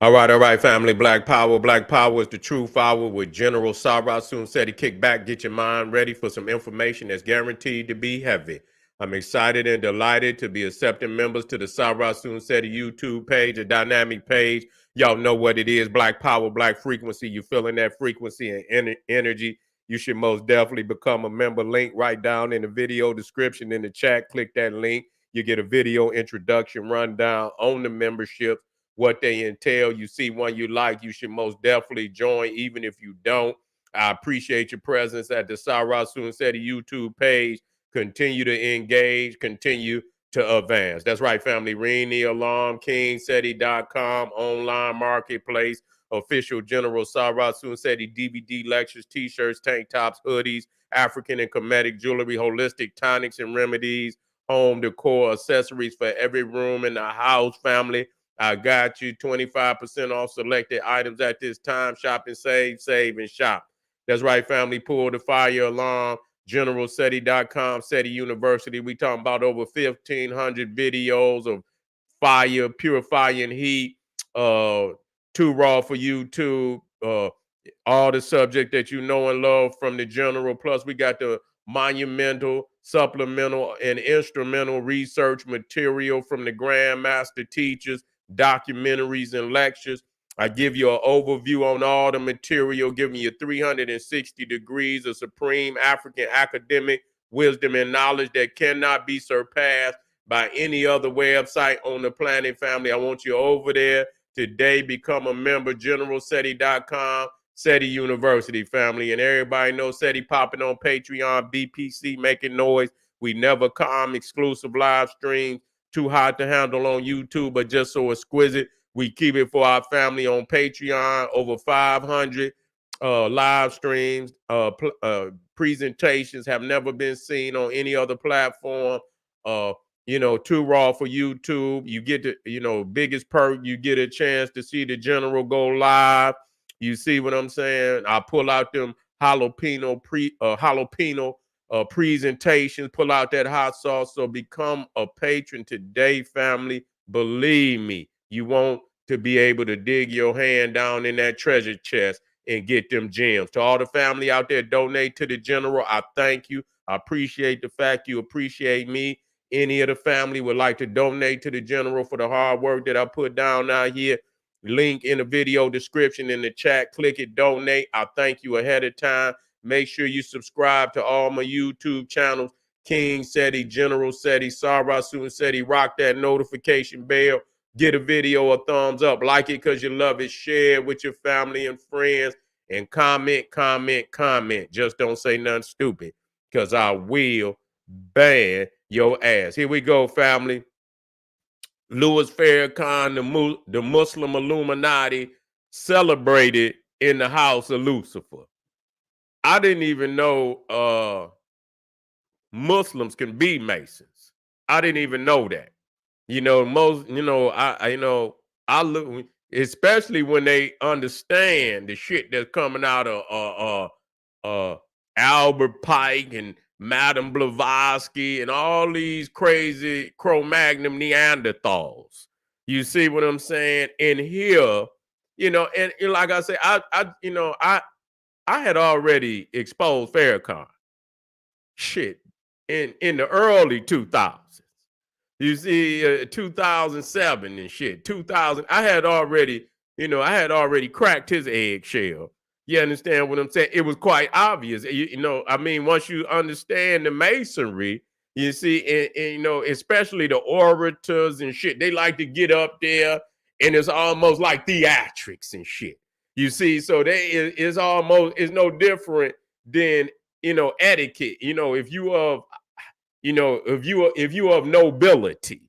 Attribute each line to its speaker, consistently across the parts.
Speaker 1: All right, family. Black Power. Black Power is the true power with General Sarah Soon said he kick back, get your mind ready for some information that's guaranteed to be heavy. I'm excited and delighted to be accepting members to the Sarah Soon said YouTube page, a dynamic page. Y'all know what it is. Black Power, Black Frequency. You feeling that frequency and energy. You should most definitely become a member. Link right down in the video description in the chat. Click that link. You get a video introduction rundown on the membership, what they entail. You see one you like, you should most definitely join, even if you don't. I appreciate your presence at the Sarah Soon City YouTube page. Continue to engage, continue to advance. That's right, family. Ring the alarm, kingseti.com, online marketplace, official General Sarah Soon City DVD lectures, t-shirts, tank tops, hoodies, African and Kemetic jewelry, holistic tonics and remedies, home decor, accessories for every room in the house, family. I got you 25% off selected items at this time. Shop and save and shop. That's right, family. Pull the fire alarm. GeneralSeti.com, SETI University. We talking about over 1,500 videos of fire, purifying heat, too raw for YouTube, all the subject that you know and love from the general. Plus, we got the monumental, supplemental, and instrumental research material from the grandmaster teachers, documentaries, and lectures. I give you an overview on all the material, giving you 360 degrees of supreme African academic wisdom and knowledge that cannot be surpassed by any other website on the planet, family. I want you over there today. Become a member, generalseti.com, SETI University, family. And everybody knows SETI popping on Patreon, BPC making noise. We never come, exclusive live streams, too hot to handle on YouTube, but just so exquisite. We keep it for our family on Patreon, over 500 live streams, presentations have never been seen on any other platform. Too raw for YouTube. You get the, biggest perk, you get a chance to see the general go live. You see what I'm saying? I pull out them jalapeno presentations, pull out that hot sauce. So become a patron today, family. Believe me, you want to be able to dig your hand down in that treasure chest and get them gems. To all the family out there, donate to the general. I thank you. I appreciate the fact you appreciate me. Any of the family would like to donate to the general for the hard work that I put down out here, link in the video description in the chat. Click it, donate. I thank you ahead of time. Make sure you subscribe to all my YouTube channels. King Seti, General Seti, Sarah Soon Seti. Rock that notification bell. Get a video a thumbs up. Like it because you love it. Share it with your family and friends. And comment, comment, comment. Just don't say nothing stupid because I will ban your ass. Here we go, family. Louis Farrakhan, the Muslim Illuminati, celebrated in the house of Lucifer. I didn't even know Muslims can be Masons. I didn't even know that. I look, especially when they understand the shit that's coming out of Albert Pike and Madame Blavatsky and all these crazy Cro-Magnon Neanderthals. You see what I'm saying? In here, and like I said, I had already exposed Farrakhan shit in the early 2000s. You see, 2007 and shit, 2000. I had already cracked his eggshell. You understand what I'm saying? It was quite obvious. Once you understand the masonry, you see, and especially the orators and shit, they like to get up there and it's almost like theatrics and shit. You see, so it's no different than etiquette. If you of nobility,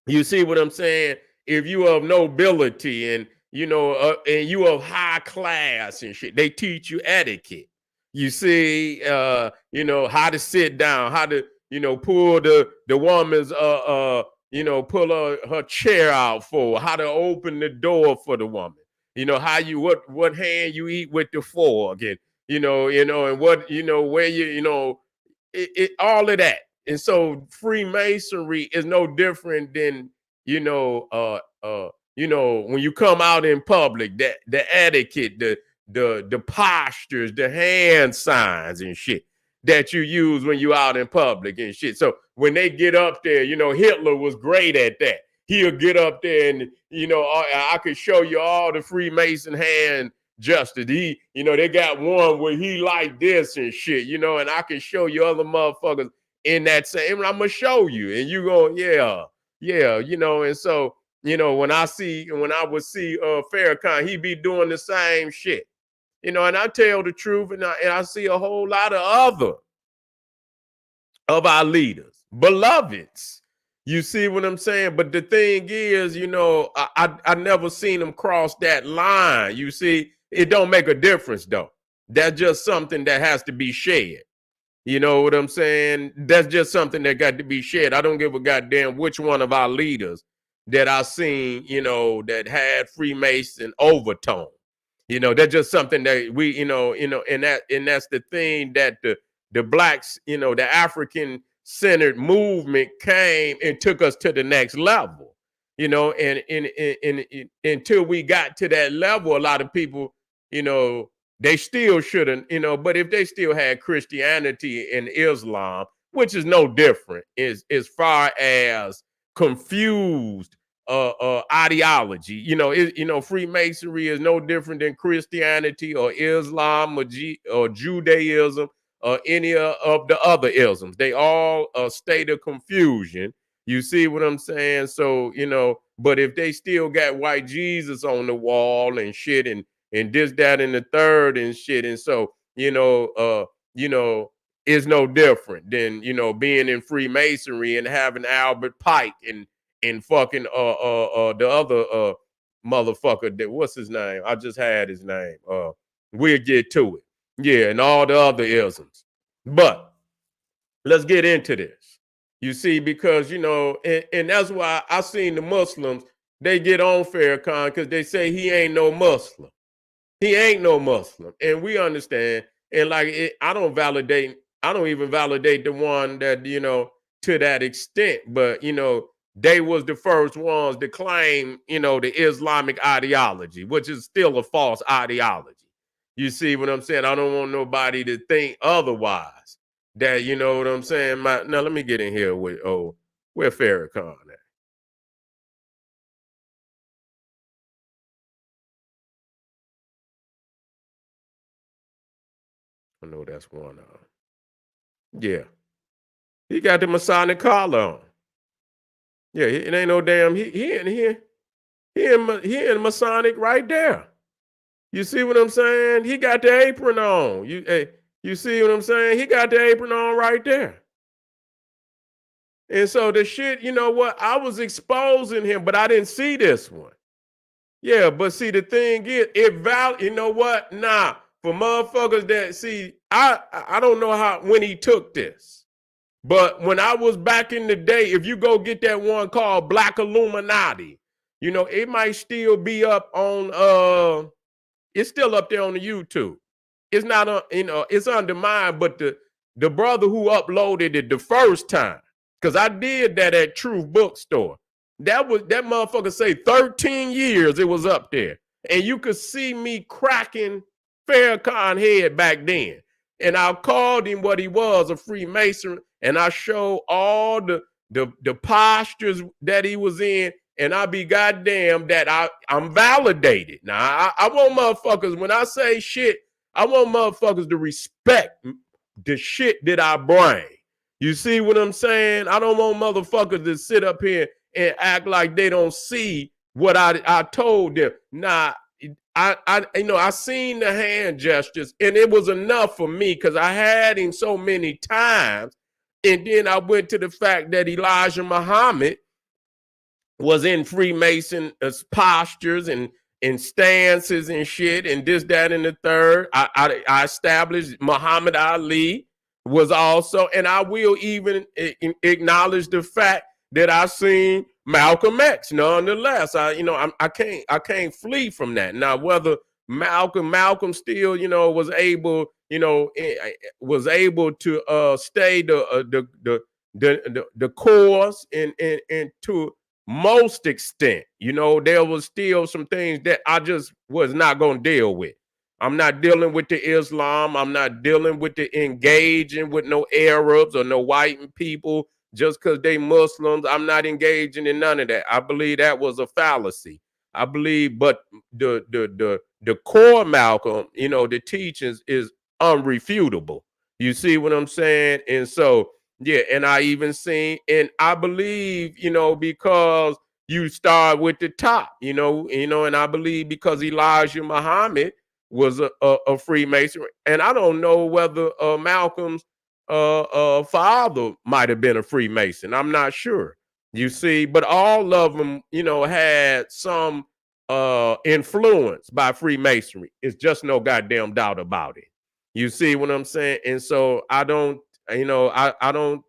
Speaker 1: you see what I'm saying? If you of nobility and and you of high class and shit, they teach you etiquette. You see, how to sit down, how to pull the woman's pull her chair out for, how to open the door for the woman. How you what hand you eat with the fork, and and what where all of that. And so Freemasonry is no different than when you come out in public, the etiquette, the postures, the hand signs and shit that you use when you out in public and shit. So when they get up there, Hitler was great at that. He'll get up there and I could show you all the Freemason hand justice. They got one where he like this and shit, and I can show you other motherfuckers in that same. I'm gonna show you, and you go, yeah, and so when I would see Farrakhan, he be doing the same shit, and I tell the truth, and I see a whole lot of other of our leaders, beloveds. You see what I'm saying? But the thing is, I never seen them cross that line. You see, it don't make a difference though. That's just something that has to be shared. You know what I'm saying? That's just something that got to be shared. I don't give a goddamn which one of our leaders that I seen, that had Freemason overtone. That's just something that we, and that's the thing that the blacks, the African centered movement came and took us to the next level. And until we got to that level, a lot of people, they still shouldn't, but if they still had Christianity and Islam, which is no different, as far as confused ideology, Freemasonry is no different than Christianity or Islam or Judaism or any of the other isms. They all a state of confusion. You see what I'm saying? So, but if they still got white Jesus on the wall and shit and this, that, and the third and shit. And so, is no different than, being in Freemasonry and having Albert Pike and fucking the other motherfucker that, what's his name? I just had his name. We'll get to it. Yeah, and all the other isms. But let's get into this. You see, because, and that's why I seen the Muslims, they get on Farrakhan because they say he ain't no Muslim. He ain't no Muslim. And we understand. And like, I don't even validate the one that, to that extent. But, they was the first ones to claim, the Islamic ideology, which is still a false ideology. You see what I'm saying? I don't want nobody to think otherwise. That, you know what I'm saying? Now, let me get in here with, where Farrakhan at? I know that's one. Yeah. He got the Masonic collar on. Yeah, it ain't no damn, he in here. He in Masonic right there. You see what I'm saying? He got the apron on. You see what I'm saying? He got the apron on right there. And so the shit, you know what? I was exposing him, but I didn't see this one. Yeah, but see, the thing is, you know what? Nah, for motherfuckers that see, I don't know when he took this. But when I was back in the day, if you go get that one called Black Illuminati, it might still be up on it's still up there on the YouTube. It's not on, it's under mine, but the brother who uploaded it the first time, because I did that at Truth Bookstore. That motherfucker say 13 years it was up there. And you could see me cracking Farrakhan head back then. And I called him what he was, a Freemason, and I showed all the postures that he was in, and I be goddamn that I'm validated. Now, I want motherfuckers, when I say shit, I want motherfuckers to respect the shit that I bring. You see what I'm saying? I don't want motherfuckers to sit up here and act like they don't see what I told them. Nah, I seen the hand gestures, and it was enough for me because I had him so many times. And then I went to the fact that Elijah Muhammad was in Freemason postures and stances and shit, and this, that, and the third. I established Muhammad Ali was also, and I will even acknowledge the fact that I seen Malcolm X. Nonetheless, I can't flee from that. Now, whether Malcolm still, was able, was able to stay the course and to most extent. There was still some things that I just was not going to deal with. I'm not dealing with the Islam. I'm not dealing with the engaging with no Arabs or no white people just because they Muslims. I'm not engaging in none of that. I believe that was a fallacy. I believe, but the core Malcolm, the teachings is unrefutable. You see what I'm saying? And so, yeah, and I even seen, and I believe, because you start with the top, and I believe because Elijah Muhammad was a Freemason, and I don't know whether Malcolm's father might have been a Freemason. I'm not sure. You see, but all of them, had some influence by Freemasonry. It's just no goddamn doubt about it. You see what I'm saying? And so I don't, I don't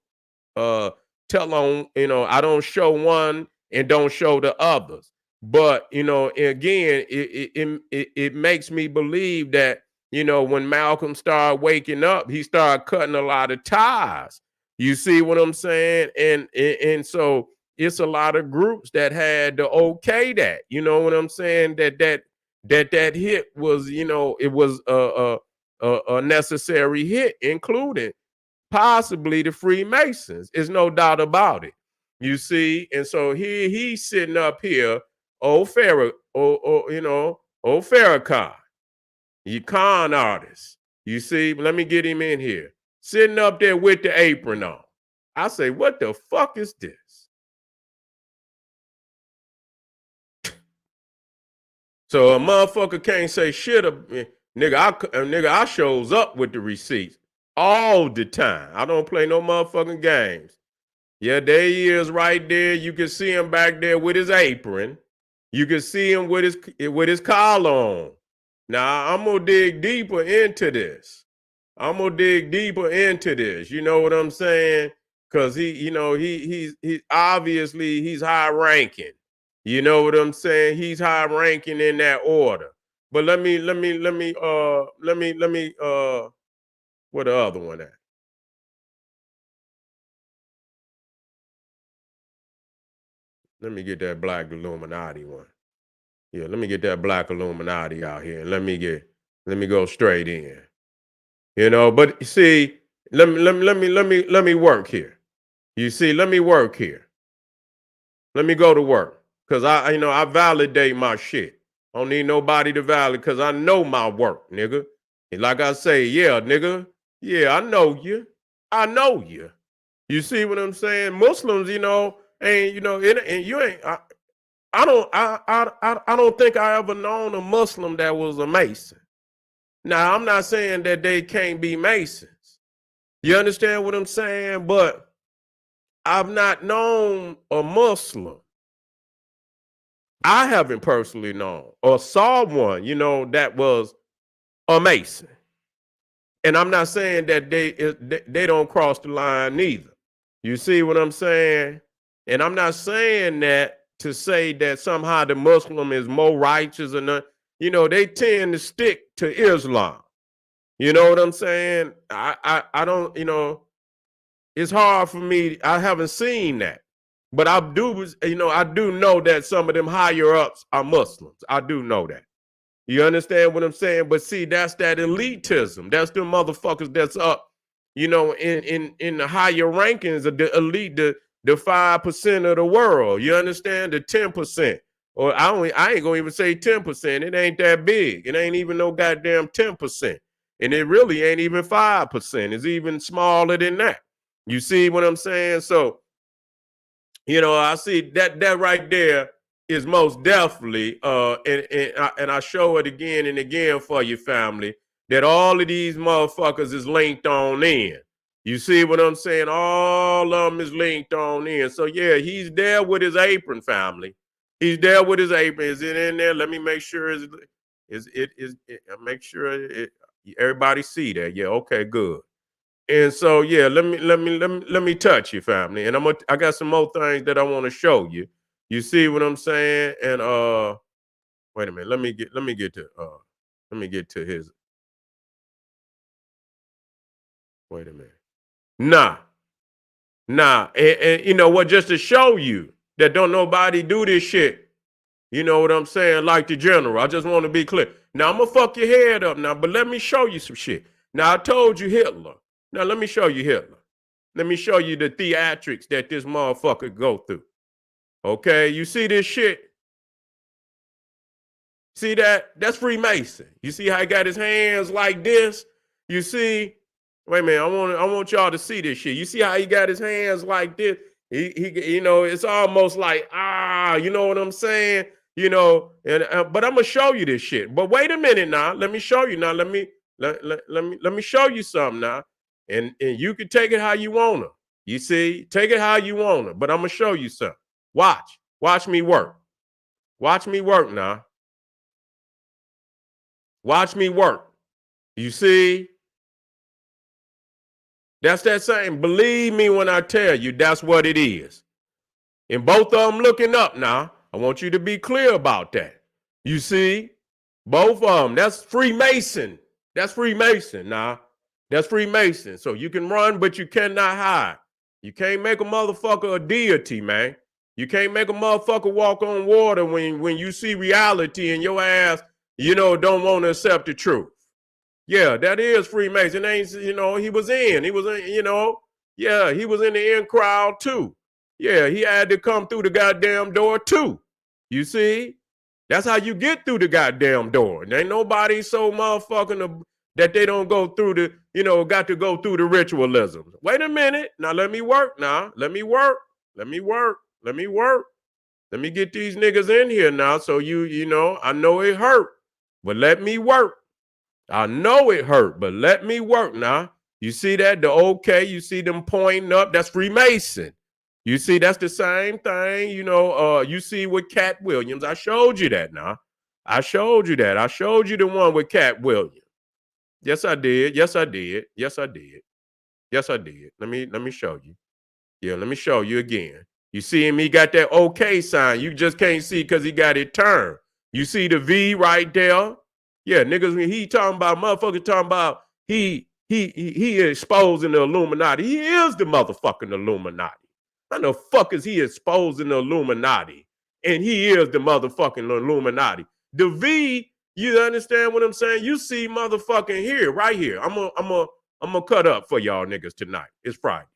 Speaker 1: uh tell on, I don't show one and don't show the others. But again, it makes me believe that, when Malcolm started waking up, he started cutting a lot of ties. You see what I'm saying? And so it's a lot of groups that had to okay that, you know what I'm saying, that hit was, it was a necessary hit, including possibly the Freemasons. There's no doubt about it. You see, and so here he's sitting up here, old Farrakhan, old Farrakhan, you con artist. You see, let me get him in here, sitting up there with the apron on. I say, what the fuck is this? So a motherfucker can't say shit. Nigga, I shows up with the receipts all the time. I don't play no motherfucking games. Yeah, there he is right there. You can see him back there with his apron. You can see him with his collar on. Now I'm gonna dig deeper into this. I'm gonna dig deeper into this. You know what I'm saying? Cause he's obviously he's high ranking. You know what I'm saying? He's high ranking in that order. But let me where the other one at? Let me get that Black Illuminati one. Yeah, let me get that Black Illuminati out here and let me go straight in. But see, let me work here. You see, let me work here. Let me go to work. Cause I validate my shit. I don't need nobody to validate because I know my work, nigga. And like I say, yeah, nigga. Yeah, I know you. I know you. You see what I'm saying? Muslims, ain't, and you ain't I don't think I ever known a Muslim that was a Mason. Now, I'm not saying that they can't be Masons. You understand what I'm saying? But I've not known a Muslim. I haven't personally known or saw one, that was a Mason. And I'm not saying that they don't cross the line neither. You see what I'm saying? And I'm not saying that to say that somehow the Muslim is more righteous or not. They tend to stick to Islam. You know what I'm saying? I don't, it's hard for me. I haven't seen that. But I do know that some of them higher ups are Muslims. I do know that. You understand what I'm saying? But see, that's that elitism. That's the motherfuckers that's up, in the higher rankings of the elite, the 5% of the world. You understand? The 10%. Or I ain't gonna even say 10%. It ain't that big. It ain't even no goddamn 10%. And it really ain't even 5%. It's even smaller than that. You see what I'm saying? So, I see that right there is most definitely and I show it again and again for your family that all of these motherfuckers is linked on in. You see what I'm saying? All of them is linked on in. So yeah, he's there with his apron, family. He's there with his apron. Is it in there? Let me make sure make sure everybody see that. Yeah, okay, good. And so yeah, let me touch you, family. And I got some more things that I want to show you. You see what I'm saying? And wait a minute, let me get to his wait a minute. Nah, and you know what, just to show you. that don't nobody do this shit. You know what I'm saying? Like the general. I just want to be clear. Now, I'm going to fuck your head up now, but let me show you some shit. Now, I told you Hitler. Now, let me show you Hitler. Let me show you the theatrics that this motherfucker go through. Okay? You see this shit? See that? That's Freemason. You see how he got his hands like this? You see? Wait a minute. I want y'all to see this shit. You see how he got his hands like this? He you know, it's almost like, you know what I'm saying? You know, and but I'm gonna show you this shit. But wait a minute now. Let me show you now. Let me show you something now. And you can take it how you wanna. You see, take it how you wanna. But I'm gonna show you something. Watch me work. Watch me work now. Watch me work. You see? That's that same. Believe me when I tell you that's what it is. And both of them looking up now. I want you to be clear about that. You see? Both of them. That's Freemason. That's Freemason now. That's Freemason. So you can run, but you cannot hide. You can't make a motherfucker a deity, man. You can't make a motherfucker walk on water when you see reality and your ass, you know, don't want to accept the truth. Yeah, that is Freemason. Ain't, you know, he was in, you know, yeah, he was in the in crowd too. Yeah, he had to come through the goddamn door too. You see? That's how you get through the goddamn door. And ain't nobody so motherfucking that they don't go through the, you know, got to go through the ritualism. Wait a minute. Now let me work now. Let me work. Let me work. Let me work. Let me get these niggas in here now. So you know, I know it hurt, but let me work. I know it hurt, but let me work now. You see that? The okay, you see them pointing up. That's Freemason. You see, that's the same thing. You know, you see with Cat Williams. I showed you that now. I showed you that. I showed you the one with Cat Williams. Yes, I did. Yes, I did. Yes, I did. Yes, I did. Let me show you. Yeah, let me show you again. You see him, he got that okay sign. You just can't see because he got it turned. You see the V right there? Yeah, niggas, he talking about, motherfucker talking about he exposing the Illuminati. He is the motherfucking Illuminati. How the fuck is he exposing the Illuminati? And he is the motherfucking Illuminati. The V, you understand what I'm saying? You see motherfucking here, right here. I'm gonna cut up for y'all niggas tonight. It's Friday.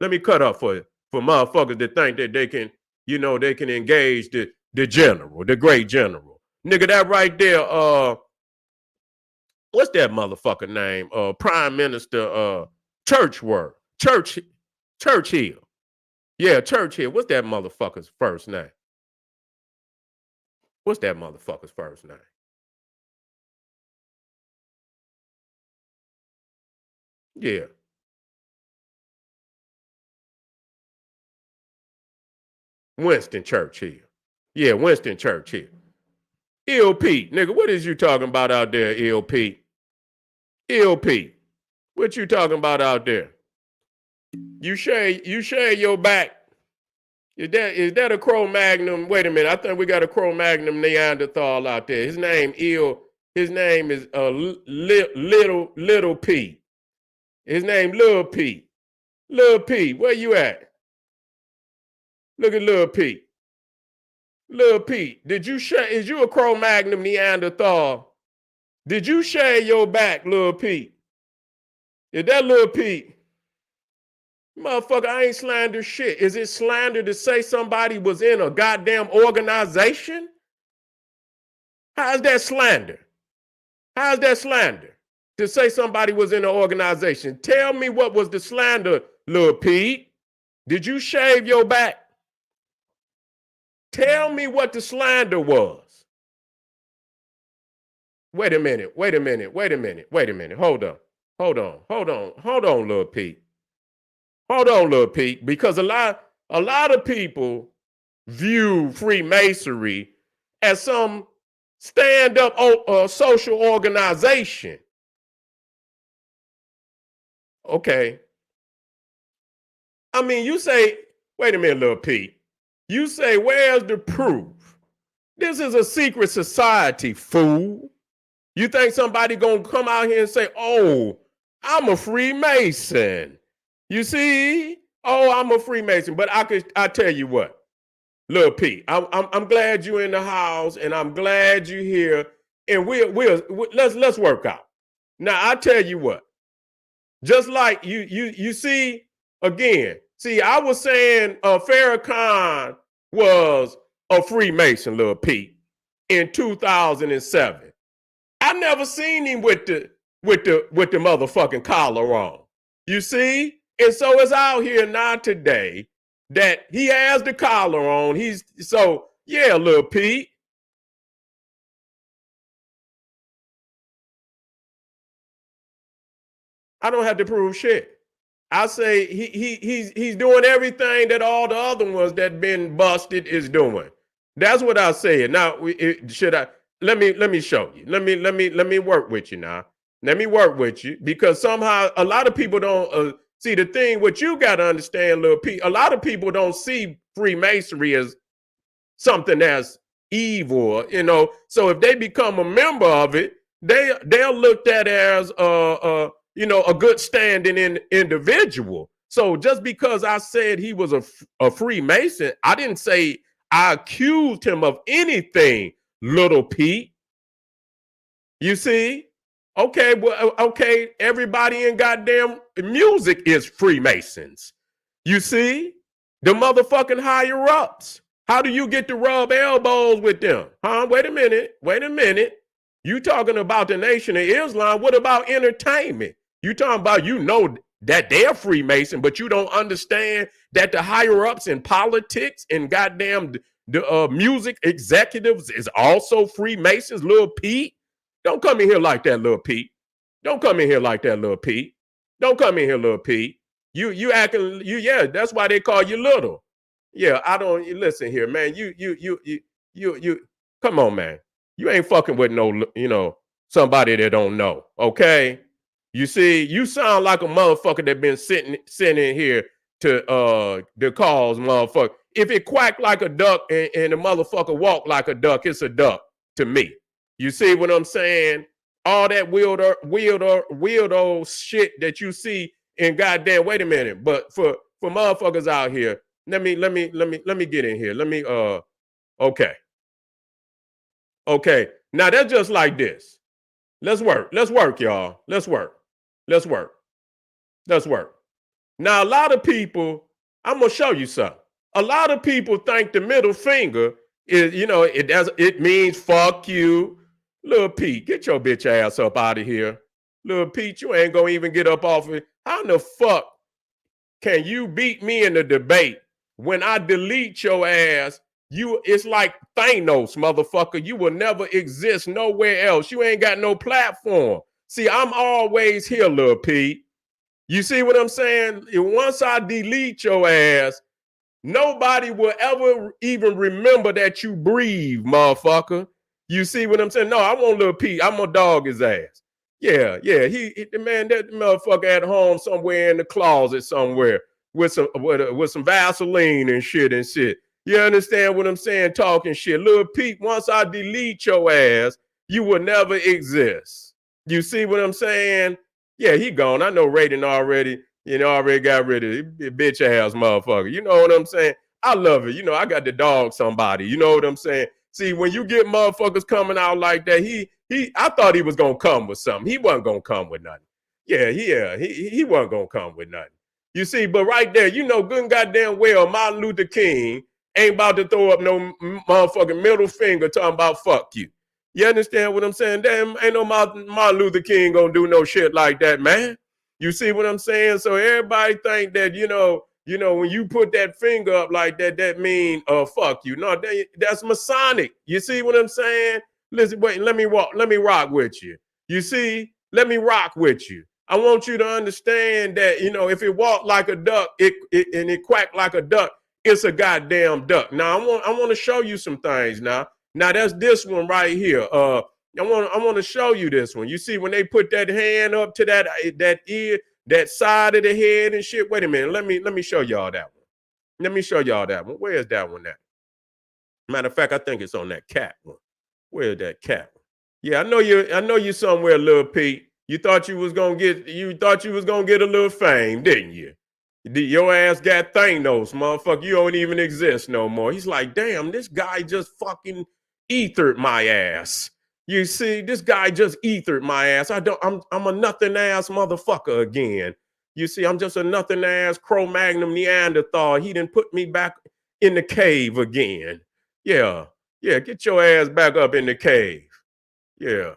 Speaker 1: Let me cut up for motherfuckers that think that they can, you know, they can engage the general, the great general. Nigga, that right there, what's that motherfucker name? Prime Minister Churchhill. Yeah, Churchill. What's that motherfucker's first name? What's that motherfucker's first name? Yeah. Winston Churchill. Yeah, Winston Churchill. Ill Pete, nigga, what is you talking about out there, Ill Pete? Ill Pete, what you talking about out there? You share your back. Is that a Cro-Magnon? Wait a minute, I think we got a Cro-Magnon Neanderthal out there. His name is Little Pete. His name Lil Pete. Lil Pete, where you at? Look at Lil Pete. Lil Pete, is you a Cro-Magnon Neanderthal? Did you shave your back, Lil Pete? Is that Lil Pete? Motherfucker, I ain't slander shit. Is it slander to say somebody was in a goddamn organization? How's that slander? How's that slander? To say somebody was in an organization. Tell me what was the slander, Lil Pete. Did you shave your back? Tell me what the slander was. Wait a minute. Hold on, Lil Pete. Hold on, Lil Pete, because a lot of people view Freemasonry as some stand-up social organization. Okay. I mean, you say, wait a minute, Lil Pete. You say, where's the proof? This is a secret society, fool. You think somebody gonna come out here and say, oh, I'm a Freemason. You see? Oh, I'm a Freemason. But I tell you what, Lil P, I'm glad you in the house, and I'm glad you here, and let's work out. Now I tell you what, just like you see again. See, I was saying Farrakhan was a Freemason, Lil P, in 2007. I never seen him with the motherfucking collar on. You see? And so it's out here now today that he has the collar on. He's so yeah, Lil Pete. I don't have to prove shit. I say he's doing everything that all the other ones that been busted is doing. That's what I said. Now, should I let me show you. Let me work with you now. Let me work with you because somehow a lot of people don't see the thing. What you got to understand, little P. A lot of people don't see Freemasonry as something that's evil, you know. So if they become a member of it, they'll look at as a good standing individual. So just because I said he was a Freemason, I didn't say I accused him of anything, little Pete. You see? Okay, well, okay, everybody in goddamn music is Freemasons. You see? The motherfucking higher ups. How do you get to rub elbows with them? Huh? Wait a minute. You talking about the Nation of Islam. What about entertainment? You talking about, that they're Freemason, but you don't understand that the higher ups in politics and goddamn the music executives is also Freemasons, Lil Pete. Don't come in here like that, Lil Pete. Don't come in here like that, Lil Pete. Don't come in here, Lil Pete. You acting, yeah, that's why they call you little. Yeah, I don't listen here, man. You come on, man. You ain't fucking with somebody that don't know. Okay. You see, you sound like a motherfucker that been sitting in here to cause motherfucker. If it quack like a duck and the motherfucker walk like a duck, it's a duck to me. You see what I'm saying? All that weirdo shit that you see in goddamn. Wait a minute, but for motherfuckers out here, let me get in here. Okay. Now that's just like this. Let's work, y'all. Let's work. Now a lot of people, I'm gonna show you something. A lot of people think the middle finger is, it means fuck you. Lil Pete, get your bitch ass up out of here. Lil Pete, you ain't gonna even get up off it. How in the fuck can you beat me in the debate when I delete your ass? It's like Thanos, motherfucker. You will never exist nowhere else. You ain't got no platform. See, I'm always here, Lil Pete. You see what I'm saying? Once I delete your ass, nobody will ever even remember that you breathe, motherfucker. You see what I'm saying? No, I want Lil Pete. I'm gonna dog his ass. Yeah. Man, that motherfucker at home somewhere in the closet somewhere with some Vaseline and shit. You understand what I'm saying? Talking shit. Lil Pete, once I delete your ass, you will never exist. You see what I'm saying? Yeah, he gone. I know Raiden already got rid of it. Bitch ass motherfucker. You know what I'm saying? I love it. I got to dog somebody. You know what I'm saying? See, when you get motherfuckers coming out like that, I thought he was gonna come with something. He wasn't gonna come with nothing. He wasn't gonna come with nothing. You see, but right there, good and goddamn well, Martin Luther King ain't about to throw up no motherfucking middle finger talking about fuck you. You understand what I'm saying? Damn, ain't no Martin Luther King gonna do no shit like that, man. You see what I'm saying? So everybody think that, when you put that finger up like that, that mean fuck you. No, that's Masonic. You see what I'm saying? Listen, wait, let me rock with you. You see? Let me rock with you. I want you to understand that, if it walk like a duck, and it quack like a duck, it's a goddamn duck. Now I want to show you some things now. Now that's this one right here. I want to show you this one. You see when they put that hand up to that ear, that side of the head and shit. Wait a minute. Let me show y'all that one. Let me show y'all that one. Where is that one at? Matter of fact, I think it's on that cat one. Where is that cat one? Yeah, I know you somewhere, Lil Pete. You thought you was gonna get a little fame, didn't you? Your ass got Thanos, motherfucker. You don't even exist no more. He's like, damn, this guy just fucking ethered my ass. You see, this guy just ethered my ass. I'm a nothing ass motherfucker again. You see, I'm just a nothing ass Cro-Magnon Neanderthal. He didn't put me back in the cave again. Yeah. Yeah, get your ass back up in the cave. Yeah.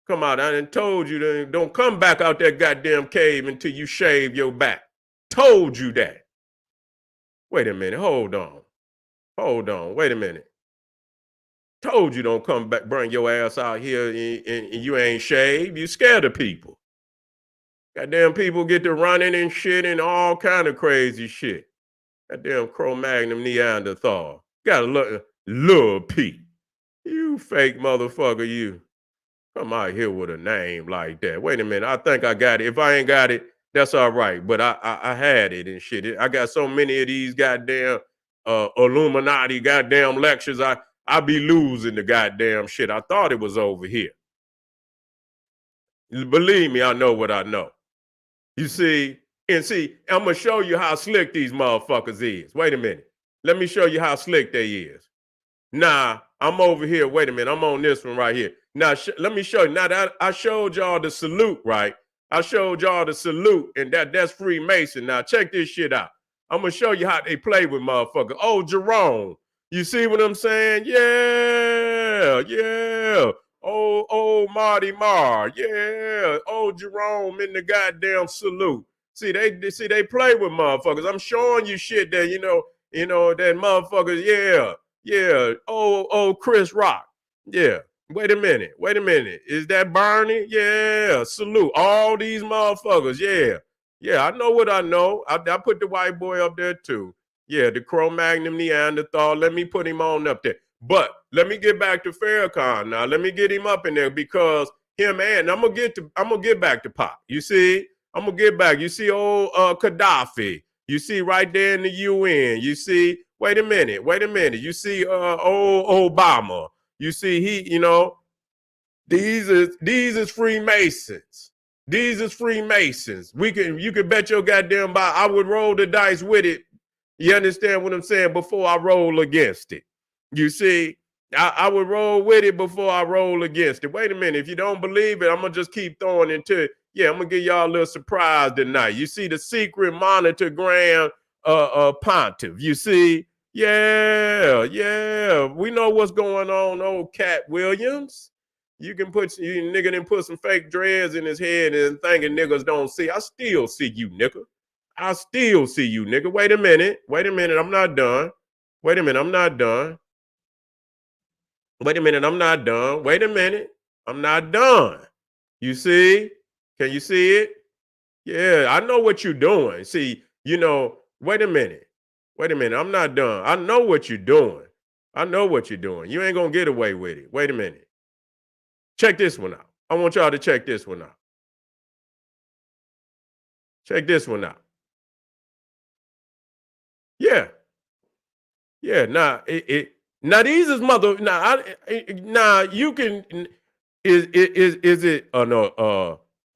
Speaker 1: Come out. I done told you to don't come back out that goddamn cave until you shave your back. Told you that. Wait a minute. Hold on. Hold on. Wait a minute. Told you don't come back, bring your ass out here and you ain't shaved. You scared of people. Goddamn people get to running and shit and all kind of crazy shit. Goddamn Cro-Magnon Neanderthal. Gotta love Pete. You fake motherfucker, you. Come out here with a name like that. Wait a minute. I think I got it. If I ain't got it, that's all right. But I had it and shit. I got so many of these goddamn Illuminati goddamn lectures. I be losing the goddamn shit. I thought it was over here. Believe me, I know what I know. You see, and see, I'm gonna show you how slick these motherfuckers is. Wait a minute. Let me show you how slick they is. Nah, I'm over here. Wait a minute. I'm on this one right here. Now, let me show you. Now that I showed y'all the salute, right? I showed y'all the salute, and that's Freemason. Now, check this shit out. I'm going to show you how they play with motherfuckers. Oh, Jerome. You see what I'm saying? Yeah, yeah. Oh, Marty Marr. Yeah. Oh, Jerome in the goddamn salute. See, they play with motherfuckers. I'm showing you shit that, you know, that motherfuckers, yeah. Yeah. Oh, Chris Rock. Yeah. Wait a minute. Is that Barney? Yeah. Salute. All these motherfuckers. Yeah. Yeah. I know what I know. I put the white boy up there too. Yeah. The Cro-Magnon Neanderthal. Let me put him on up there. But let me get back to Farrakhan now. Let me get him up in there because him and I'm gonna get back to Pop. You see? I'm gonna get back. You see old Gaddafi. You see right there in the UN. You see, wait a minute. You see old Obama. You see these is Freemasons. These is Freemasons. You can bet your goddamn body I would roll the dice with it. You understand what I'm saying? Before I roll against it. You see, I would roll with it before I roll against it. Wait a minute. If you don't believe it, I'm gonna just keep throwing into it. Yeah, I'm gonna give y'all a little surprise tonight. You see the secret monitogram pontiff. You see, yeah. We know what's going on, old Cat Williams. You nigga didn't put some fake dreads in his head and thinking niggas don't see. I still see you, nigga. I still see you, nigga. Wait a minute. I'm not done. Wait a minute. I'm not done. You see? Can you see it? Yeah, I know what you're doing. See, wait a minute. I'm not done. I know what you're doing. You ain't gonna get away with it. Wait a minute. Check this one out. I want y'all to check this one out. Check this one out. Yeah. Yeah. Now these is mother. Now you can. Is it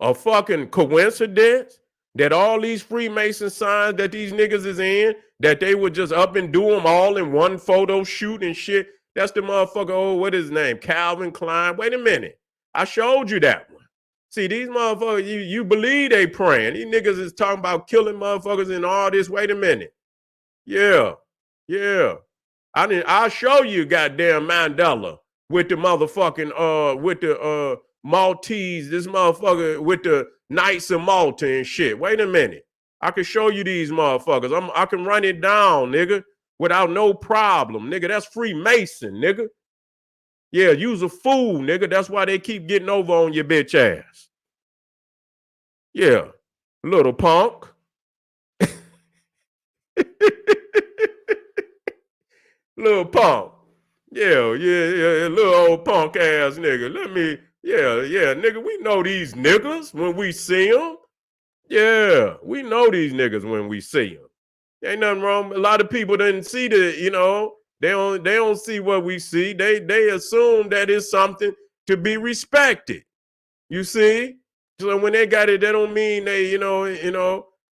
Speaker 1: a fucking coincidence that all these Freemason signs that these niggas is in, that they would just up and do them all in one photo shoot and shit? That's the motherfucker, what is his name? Calvin Klein. Wait a minute. I showed you that one. See, these motherfuckers, you believe they praying. These niggas is talking about killing motherfuckers and all this. Wait a minute. Yeah. I'll show you goddamn Mandela with the motherfucking with the Maltese, this motherfucker with the Knights of Malta and shit. Wait a minute. I can show you these motherfuckers. I can run it down, nigga, without no problem. Nigga, that's Freemason, nigga. Yeah, you's a fool, nigga. That's why they keep getting over on your bitch ass. Yeah, little punk. Little punk. Yeah, little old punk ass nigga. Nigga, we know these niggas when we see them. Yeah, we know these niggas when we see them. Ain't nothing wrong. A lot of people didn't see they don't see what we see. They assume that it's something to be respected. You see? So when they got it, that don't mean they,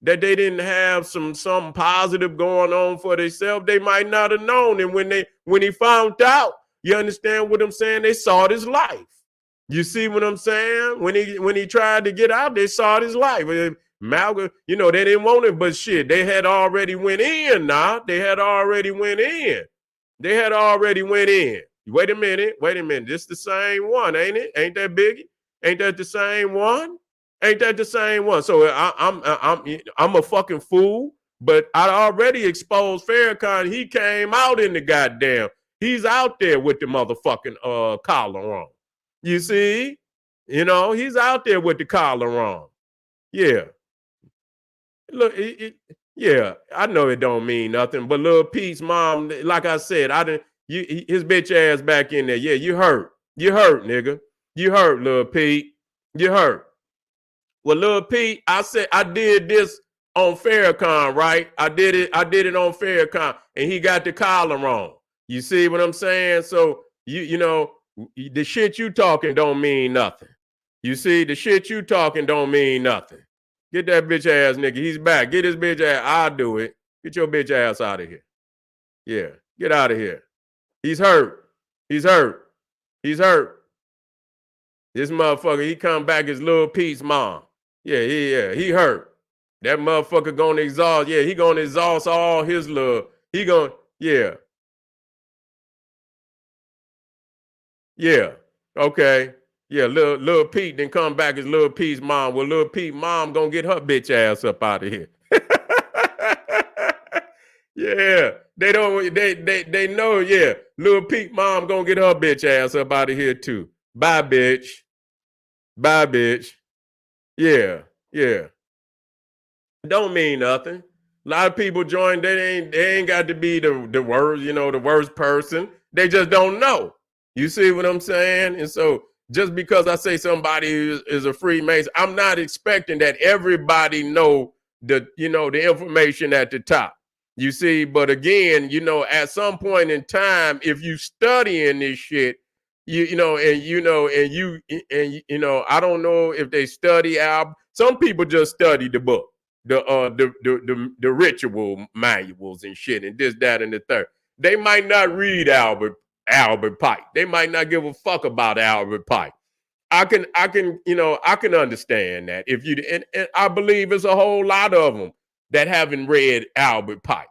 Speaker 1: that they didn't have something positive going on for themselves, they might not have known. And when he found out, you understand what I'm saying? They sought his life. You see what I'm saying? When he tried to get out, they sought his life. Malcolm, they didn't want him, but shit, they had already went in now. They had already went in. Wait a minute. This the same one, ain't it? Ain't that Biggie? Ain't that the same one? Ain't that the same one? So I'm a fucking fool, but I already exposed Farrakhan. He came out in the goddamn. He's out there with the motherfucking collar on. You see? He's out there with the collar on. Yeah. Look, yeah, I know it don't mean nothing, but Lil Pete's mom, like I said, his bitch ass back in there. Yeah, you hurt. You hurt, nigga. You hurt, Lil Pete. You hurt. Well, Lil Pete, I said I did this on Farrakhan, right? I did it on Farrakhan, and he got the collar on. You see what I'm saying? So the shit you talking don't mean nothing. You see, the shit you talking don't mean nothing. Get that bitch ass nigga. He's back. Get his bitch ass. I'll do it. Get your bitch ass out of here. Yeah, get out of here. He's hurt. He's hurt. He's hurt. This motherfucker, he come back as Lil Pete's mom. Yeah, he hurt. That motherfucker gonna exhaust. Yeah, he gonna exhaust all his love. He gonna, yeah. Yeah, okay. Yeah, Lil Pete then come back as Lil Pete's mom. Well, Lil Pete's mom gonna get her bitch ass up out of here. Yeah, they know, yeah. Lil Pete's mom gonna get her bitch ass up out of here too. Bye, bitch. Bye, bitch. Yeah. Don't mean nothing. A lot of people join, they ain't got to be the worst, the worst person. They just don't know. You see what I'm saying? And so just because I say somebody is a Freemason, I'm not expecting that everybody know the information at the top. You see, but again, at some point in time, if you studying this shit, I don't know if they study Albert. Some people just study the book, the ritual manuals and shit, and this, that, and the third. They might not read Albert Pike. They might not give a fuck about Albert Pike. I can understand that if you and I believe it's a whole lot of them that haven't read Albert Pike.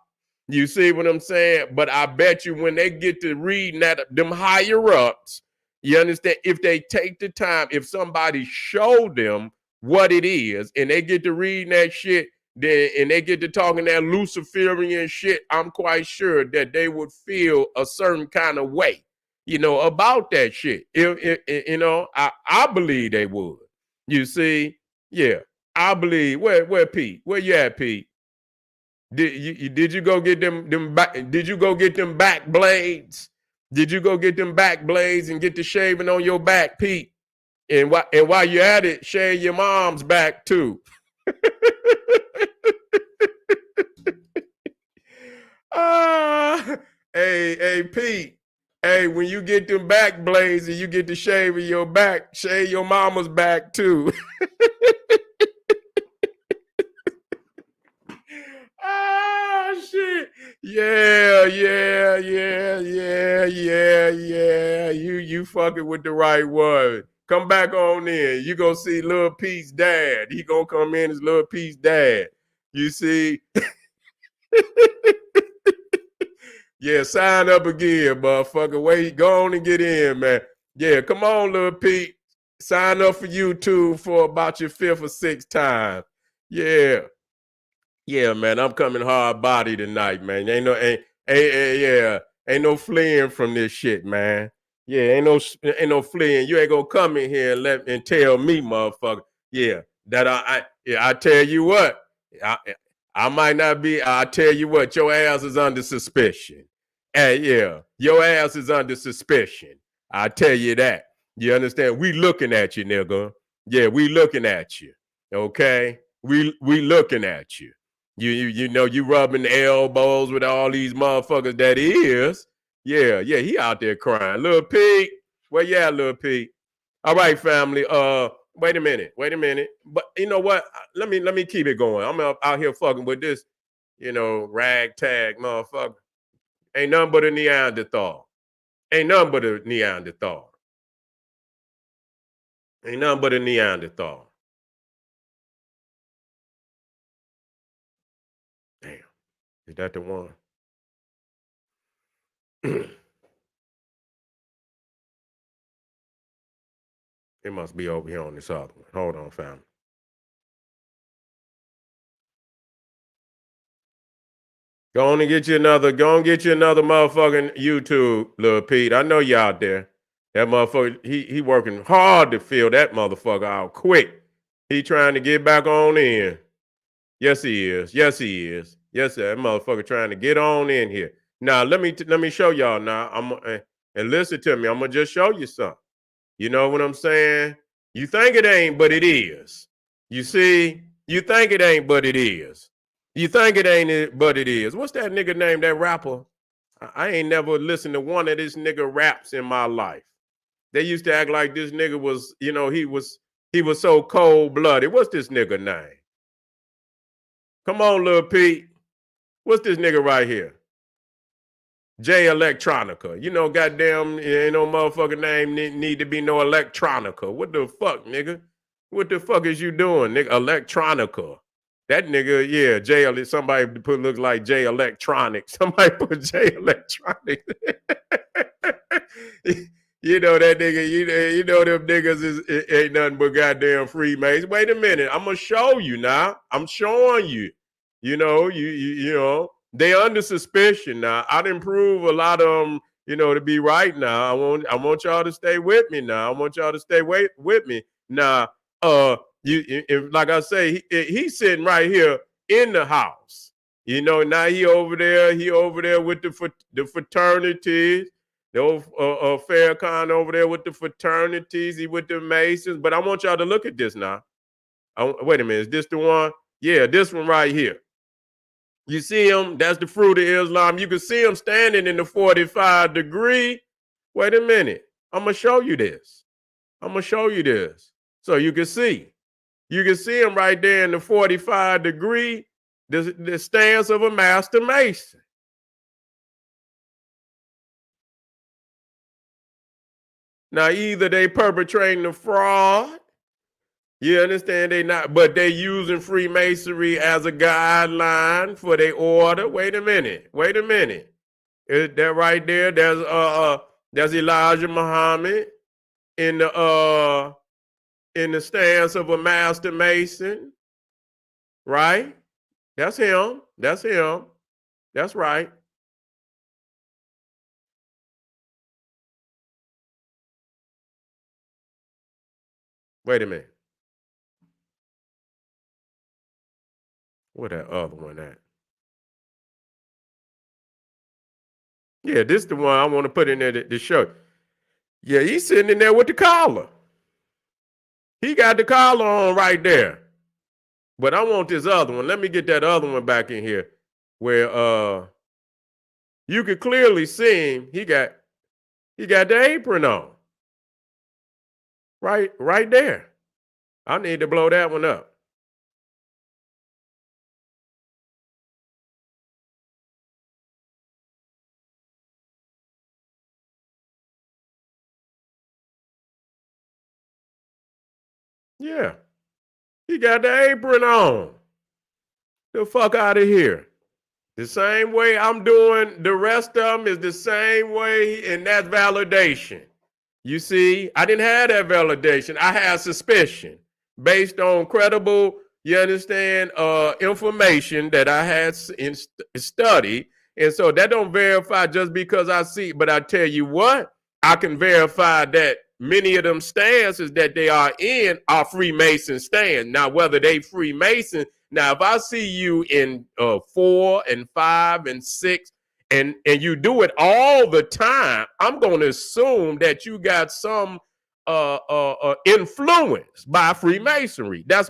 Speaker 1: You see what I'm saying? But I bet you when they get to reading that, them higher ups, you understand, if they take the time, if somebody showed them what it is and they get to reading that shit, and they get to talking that Luciferian shit, I'm quite sure that they would feel a certain kind of way, about that shit. I believe they would. You see? Yeah. I believe. Where Pete? Where you at, Pete? Did you go get them back? Did you go get them back blades? Did you go get them back blades and get the shaving on your back, Pete? And while you're at it, shave your mom's back too. Hey, Pete. Hey, when you get them back blades and you get to shaving your back, shave your mama's back too. Shit. Yeah. You fucking with the right one. Come back on in. You gonna see Lil Pete's dad. He gonna come in as Lil Pete's dad. You see? Yeah, sign up again, motherfucker. Wait, go on and get in, man. Yeah, come on, Lil Pete. Sign up for YouTube for about your 5th or 6th time. Yeah. Yeah, man, I'm coming hard body tonight, man. Ain't no fleeing from this shit, man. Yeah, ain't no fleeing. You ain't gonna come in here and tell me, motherfucker. Yeah, that I tell you what, I might not be. I tell you what, your ass is under suspicion. Hey, yeah, your ass is under suspicion. I tell you that. You understand? We looking at you, nigga. Yeah, we looking at you. Okay, we looking at you. You rubbing elbows with all these motherfuckers that is. Yeah, he out there crying. Lil Pete, where you at, Lil Pete? All right, family. Wait a minute. But you know what? Let me keep it going. I'm out here fucking with this, ragtag motherfucker. Ain't nothing but a Neanderthal. Ain't nothing but a Neanderthal. Ain't nothing but a Neanderthal. Damn. Is that the one? It must be over here on this other one. Hold on, family. Go on and get you another motherfucking YouTube, Lil Pete. I know you out there. That motherfucker, he working hard to fill that motherfucker out quick. He trying to get back on in. Yes, he is. Yes, he is. Yes, that motherfucker trying to get on in here. Now, let me show y'all now. And listen to me. I'm gonna just show you something. You know what I'm saying? You think it ain't, but it is. You see, you think it ain't, but it is. You think it ain't, but it is. What's that nigga name, that rapper? I ain't never listened to one of this nigga raps in my life. They used to act like this nigga was, he was so cold-blooded. What's this nigga name? Come on, Lil Pete. What's this nigga right here? J Electronica. Goddamn, ain't no motherfucking name need to be no Electronica. What the fuck, nigga? What the fuck is you doing, nigga? Electronica. That nigga, yeah, somebody put look like J Electronic. Somebody put J Electronic. That nigga, them niggas ain't nothing but goddamn Freemasons. Wait a minute, I'm gonna show you now. I'm showing you. They under suspicion now. I didn't prove a lot of them, to be right now. I want y'all to stay with me now. I want y'all to stay with me now. Like I say, he's sitting right here in the house. Now he over there with the fraternities. The old Farrakhan over there with the fraternities. He with the Masons. But I want y'all to look at this now. Wait a minute, is this the one? Yeah, this one right here. You see him? That's the fruit of Islam. You can see him standing in the 45 degree. Wait a minute. I'm going to show you this. So you can see. You can see him right there in the 45 degree, the stance of a master mason. Now, either they perpetrating the fraud, you understand, but they using Freemasonry as a guideline for their order. Wait a minute. Is that right there? There's Elijah Muhammad in the stance of a master mason, right? That's him. That's right. Wait a minute. Where that other one at? Yeah, this is the one I want to put in there to show. Yeah, he's sitting in there with the collar. He got the collar on right there. But I want this other one. Let me get that other one back in here where you could clearly see him. He got the apron on. Right there. I need to blow that one up. Yeah. He got the apron on. The fuck out of here. The same way I'm doing the rest of them is the same way, and that's validation. You see, I didn't have that validation. I had suspicion based on credible, you understand, information that I had studied. And so that don't verify just because I see, but I tell you what, I can verify that many of them stances that they are in are Freemason stands. Now, whether they Freemason, now if I see you in 4 and 5 and 6, and you do it all the time, I'm going to assume that you got some influence by Freemasonry. That's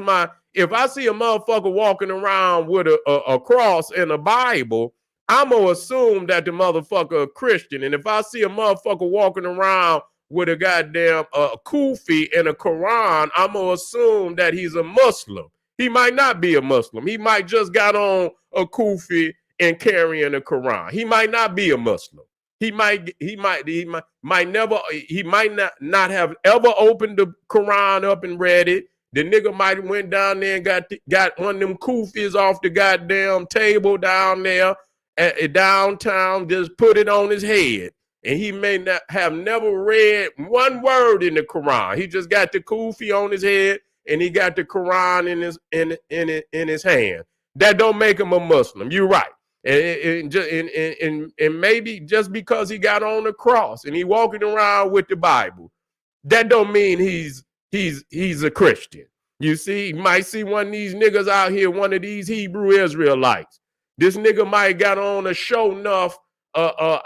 Speaker 1: if I see a motherfucker walking around with a cross and a Bible, I'm going to assume that the motherfucker a Christian. And if I see a motherfucker walking around with a goddamn kufi and a Quran, I'm gonna assume that he's a Muslim. He might not be a Muslim. He might just got on a kufi and carrying a Quran. He might not be a Muslim. He might not have ever opened the Quran up and read it. The nigga might have went down there and got one of them kufis off the goddamn table down there at downtown, just put it on his head. And he may not have never read one word in the Quran. He just got the kufi on his head and he got the Quran in his hand. That don't make him a Muslim. You're right. And maybe just because he got on the cross and he walking around with the Bible, that don't mean he's a Christian. You see, you might see one of these niggas out here, one of these Hebrew Israelites. This nigga might got on a show enough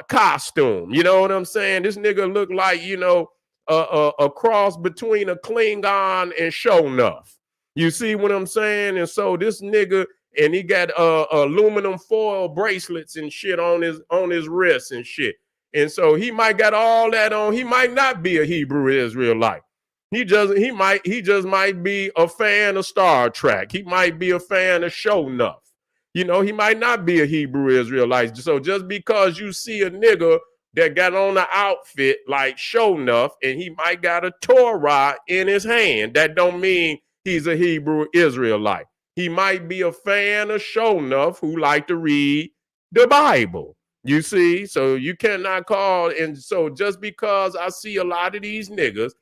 Speaker 1: costume. You know what I'm saying? This nigga look like, you know, a cross between a Klingon and show enough. You see what I'm saying? And so this nigga, and he got aluminum foil bracelets and shit on his wrists and shit. And so he might got all that on. He might not be a Hebrew Israelite. He just might be a fan of Star Trek. He might be a fan of Show Enough. You know, he might not be a Hebrew Israelite. So just because you see a nigga that got on the outfit like Show Enough and he might got a Torah in his hand, that don't mean he's a Hebrew Israelite. He might be a fan of Show Enough who like to read the Bible. You see, so you cannot call. And so just because I see a lot of these niggas,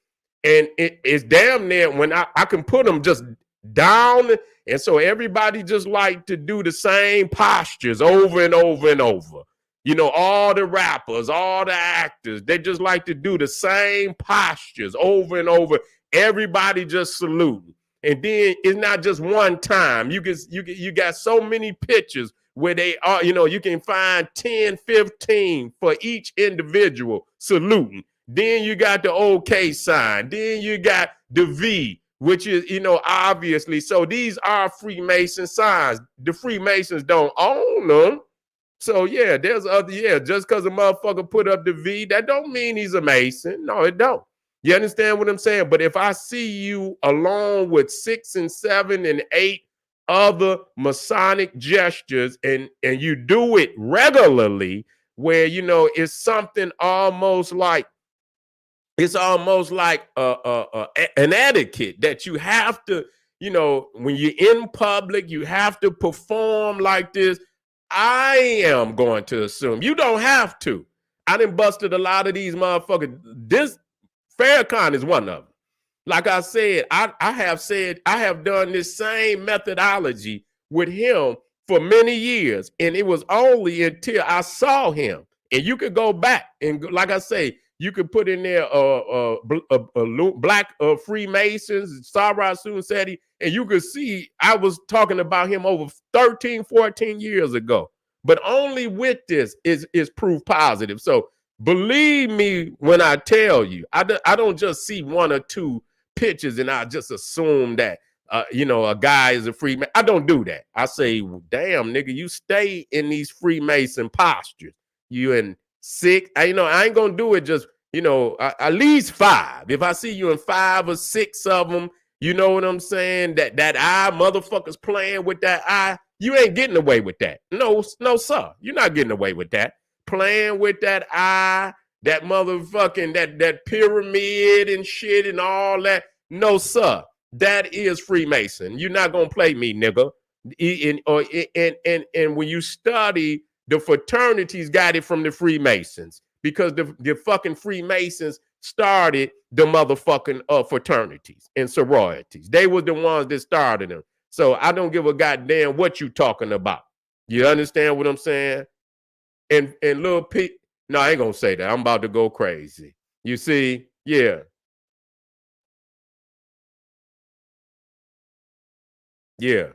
Speaker 1: and it's damn near when I can put them just down. And so everybody just like to do the same postures over and over and over. You know, all the rappers, all the actors, they just like to do the same postures over and over. Everybody just saluting. And then it's not just one time. You got so many pictures where they are, you know, you can find 10, 15 for each individual saluting. Then you got the OK sign. Then you got the V, which is, you know, obviously. So these are Freemason signs. The Freemasons don't own them. So yeah, there's other, just because a motherfucker put up the V, that don't mean he's a Mason. No, it don't. You understand what I'm saying? But if I see you along with 6 and 7 and 8 other Masonic gestures and you do it regularly, where, you know, it's something almost like, it's almost like an etiquette that you have to, you know, when you're in public, you have to perform like this. I am going to assume you don't have to. I done busted a lot of these motherfuckers. This Farrakhan is one of them. Like I said, I have done this same methodology with him for many years. And it was only until I saw him. And you could go back and, like I say, you could put in there black Freemasons, Sarah Sunseti, and you could see I was talking about him over 13, 14 years ago. But only with this is proof positive. So believe me when I tell you, I don't just see 1 or 2 pictures and I just assume that, you know, a guy is a Freemason. I don't do that. I say, well, damn, nigga, you stay in these Freemason postures. You in 6, you know, I ain't gonna do it just, you know, at least 5. If I see you in 5 or 6 of them, you know what I'm saying? That eye, motherfuckers playing with that eye, you ain't getting away with that. No, sir. You're not getting away with that. Playing with that eye, that motherfucking, that pyramid and shit and all that. No, sir. That is Freemason. You're not gonna play me, nigga. And when you study, the fraternities got it from the Freemasons, because the fucking Freemasons started the motherfucking fraternities and sororities. They were the ones that started them. So I don't give a goddamn what you talking about. You understand what I'm saying? And Lil P, no, I ain't gonna say that. I'm about to go crazy. You see? Yeah. Yeah.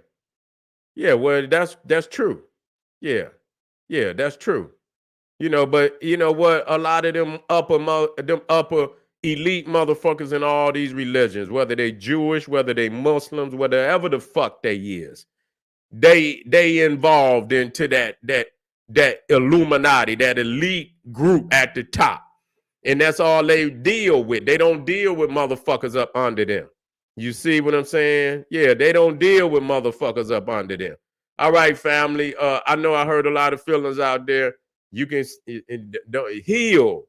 Speaker 1: Yeah, well, that's true. Yeah. Yeah, that's true. You know, but you know what? A lot of them upper elite motherfuckers in all these religions, whether they Jewish, whether they Muslims, whatever the fuck they is, they involved into that Illuminati, that elite group at the top. And that's all they deal with. They don't deal with motherfuckers up under them. You see what I'm saying? Yeah, they don't deal with motherfuckers up under them. All right, family. I know I heard a lot of feelings out there. You can heal,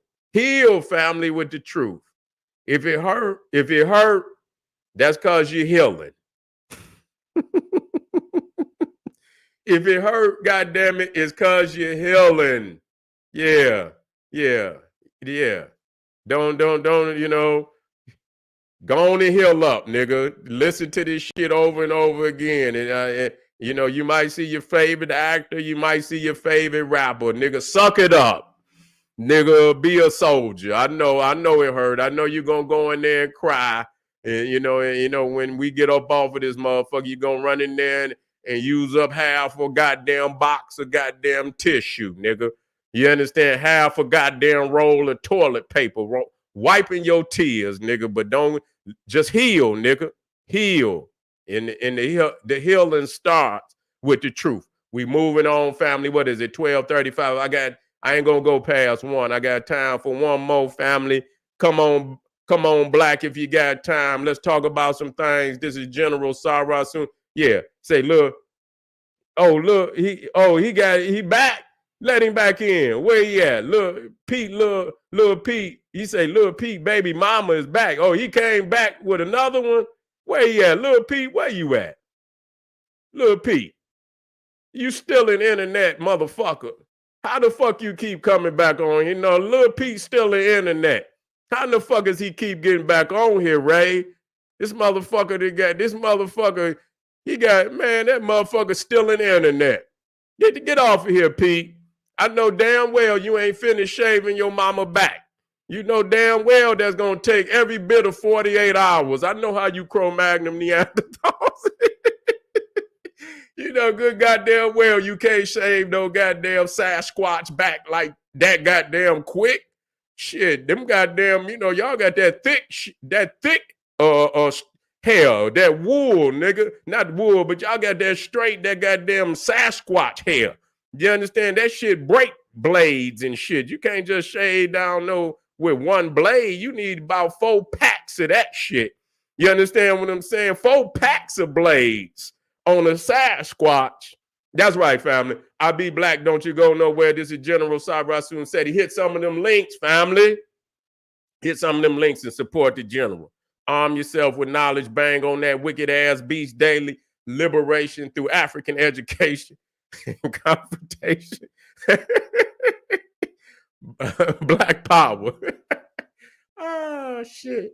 Speaker 1: family, with the truth. If it hurt, that's because you're healing. If it hurt, goddamn it, it's because you're healing. Yeah. Don't, go on and heal up, nigga. Listen to this shit over and over again. And, you might see your favorite actor. You might see your favorite rapper. Nigga, suck it up. Nigga, be a soldier. I know it hurt. I know you're going to go in there and cry. And, when we get up off of this motherfucker, you're going to run in there and use up half a goddamn box of goddamn tissue, nigga. You understand? Half a goddamn roll of toilet paper. Wiping your tears, nigga, but don't just heal, nigga. Heal. And the healing starts with the truth. We moving on, family. What is it? 12:35. I ain't gonna go past one. I got time for one more, family. Come on, Black, if you got time. Let's talk about some things. This is General Sarah soon. Yeah. Say, look. Oh, look, he back. Let him back in. Where he at? Look, Pete, little Pete. He say, little Pete, baby mama is back. Oh, he came back with another one. Where he at? Little Pete, where you at? Little Pete, you still in internet, motherfucker. How the fuck you keep coming back on? Little Pete still in internet. How the fuck does he keep getting back on here, Ray? This motherfucker, that motherfucker still in the internet. Get off of here, Pete. I know damn well you ain't finished shaving your mama back. You know damn well that's going to take every bit of 48 hours. I know how you Cro-Magnon Neanderthals. You know good goddamn well you can't shave no goddamn Sasquatch back like that goddamn quick. Shit, them goddamn, y'all got that thick hair, that wool, nigga. Not wool, but y'all got that goddamn Sasquatch hair. You understand? That shit break blades and shit. You can't just shave down with one blade. You need about 4 packs of that shit. You understand what I'm saying? 4 packs of blades on a Sasquatch. That's right, family. I be Black. Don't you go nowhere. This is General Sabra Soon said he hit some of them links, family. Hit some of them links and support the general. Arm yourself with knowledge. Bang on that wicked ass beast daily. Liberation through African education and confrontation. Black power. Oh, shit.